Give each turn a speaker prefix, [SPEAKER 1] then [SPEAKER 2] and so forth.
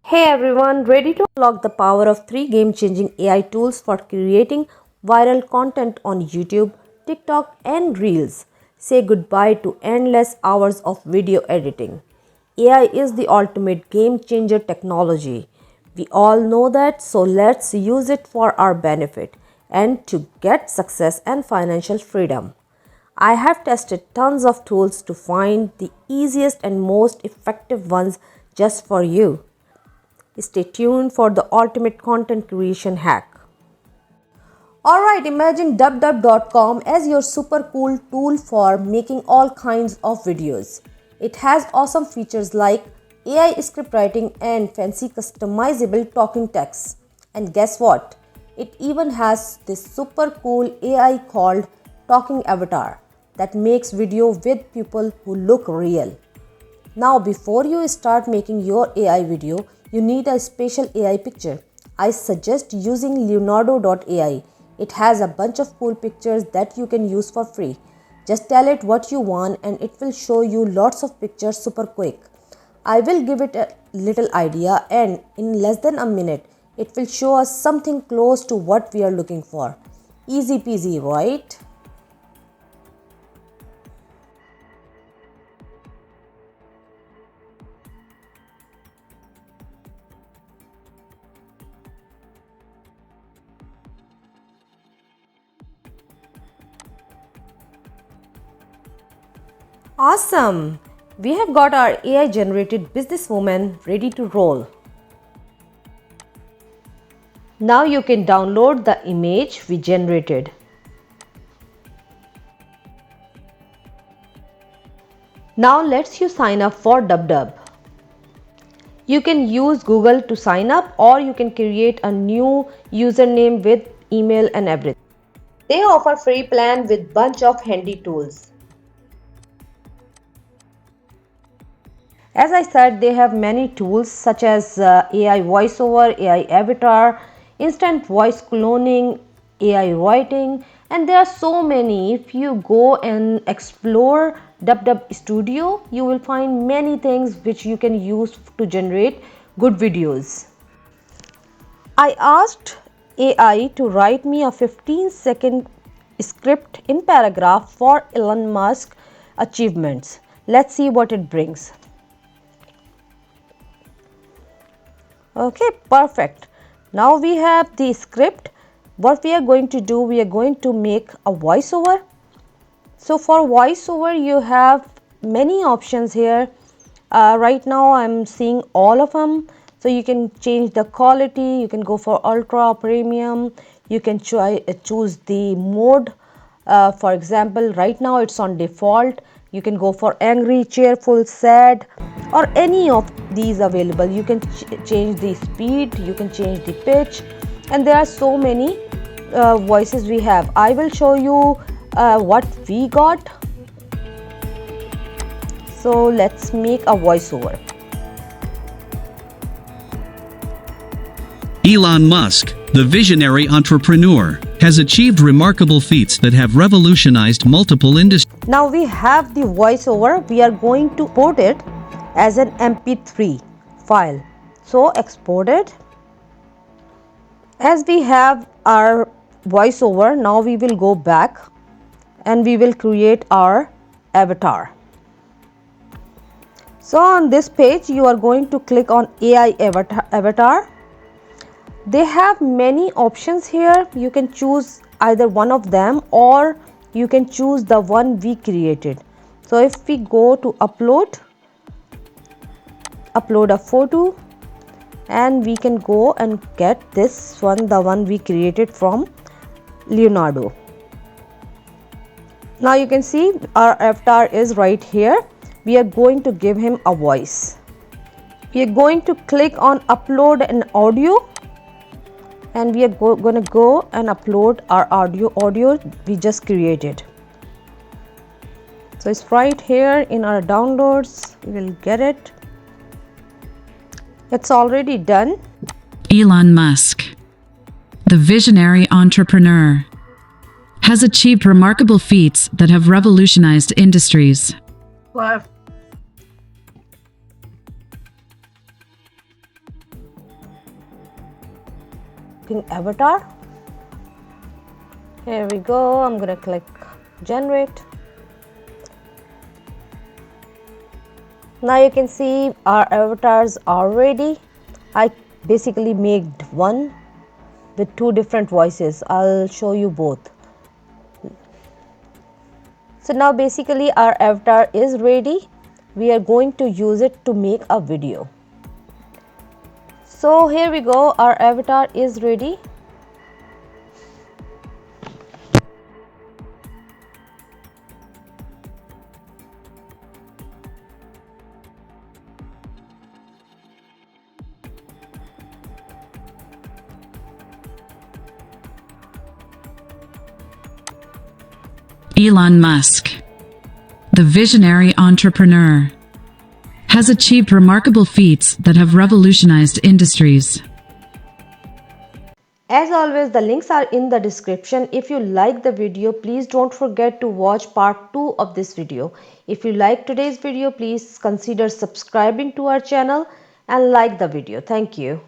[SPEAKER 1] Hey everyone, ready to unlock the power of three game changing AI tools for creating viral content on YouTube, TikTok, and Reels? Say goodbye to endless hours of video editing. AI is the ultimate game changer technology. We all know that, so let's use it for our benefit and to get success and financial freedom. I have tested tons of tools to find the easiest and most effective ones just for you. Stay tuned for the ultimate content creation hack. Alright, imagine dubdub.com as your super cool tool for making all kinds of videos. It has awesome features like AI script writing and fancy customizable talking text. And guess what? It even has this super cool AI called Talking Avatar that makes video with people who look real. Now, before you start making your AI video, you need a special AI picture. I suggest using Leonardo.ai. It has a bunch of cool pictures that you can use for free. Just tell it what you want and it will show you lots of pictures super quick. I will give it a little idea and in less than a minute, it will show us something close to what we are looking for. Easy peasy, right? Awesome! We have got our AI generated businesswoman ready to roll. Now you can download the image we generated. Now let's you sign up for DubDub. You can use Google to sign up or you can create a new username with email and everything. They offer free plan with bunch of handy tools. As I said, they have many tools such as AI voiceover, AI avatar, instant voice cloning, AI writing, and there are so many. If you go and explore DubDub Studio, you will find many things which you can use to generate good videos. I asked AI to write me a 15-second script in paragraph for Elon Musk achievements. Let's see what it brings. Okay, perfect. Now we have the script. What we are going to do, we are going to make a voiceover. So for voiceover, you have many options here. Right now I'm seeing all of them. So you can change the quality, you can go for ultra premium, you can choose the mode. For example, right now it's on default. You can go for angry, cheerful, sad, or any of these available. You can change the speed, you can change the pitch, and there are so many voices we have. I will show you what we got. So let's make a voiceover.
[SPEAKER 2] Elon Musk, the visionary entrepreneur, has achieved remarkable feats that have revolutionized multiple industries.
[SPEAKER 1] Now we have the voiceover. We are going to put it as an MP3 file. So export it. As we have our voiceover, now we will go back and we will create our avatar. So on this page, you are going to click on AI avatar. They have many options here. You can choose either one of them or you can choose the one we created. So if we go to upload a photo, and we can go and get this one, the one we created from Leonardo. Now you can see our avatar is right here. We are going to give him a voice. We are going to click on upload an audio and we are going to go and upload our audio we just created. So it's right here in our downloads. We will get it. It's already done.
[SPEAKER 3] Elon Musk, the visionary entrepreneur, has achieved remarkable feats that have revolutionized industries.
[SPEAKER 1] looking avatar. Here we go. I'm gonna click generate. Now you can see our avatars are ready. I basically made one with two different voices. I'll show you both. So now basically our avatar is ready. We are going to use it to make a video. So here we go, our avatar is ready.
[SPEAKER 3] Elon Musk, the visionary entrepreneur, has achieved remarkable feats that have revolutionized industries.
[SPEAKER 1] As always, the links are in the description. If you like the video, please don't forget to watch part 2 of this video. If you like today's video, please consider subscribing to our channel and like the video. Thank you.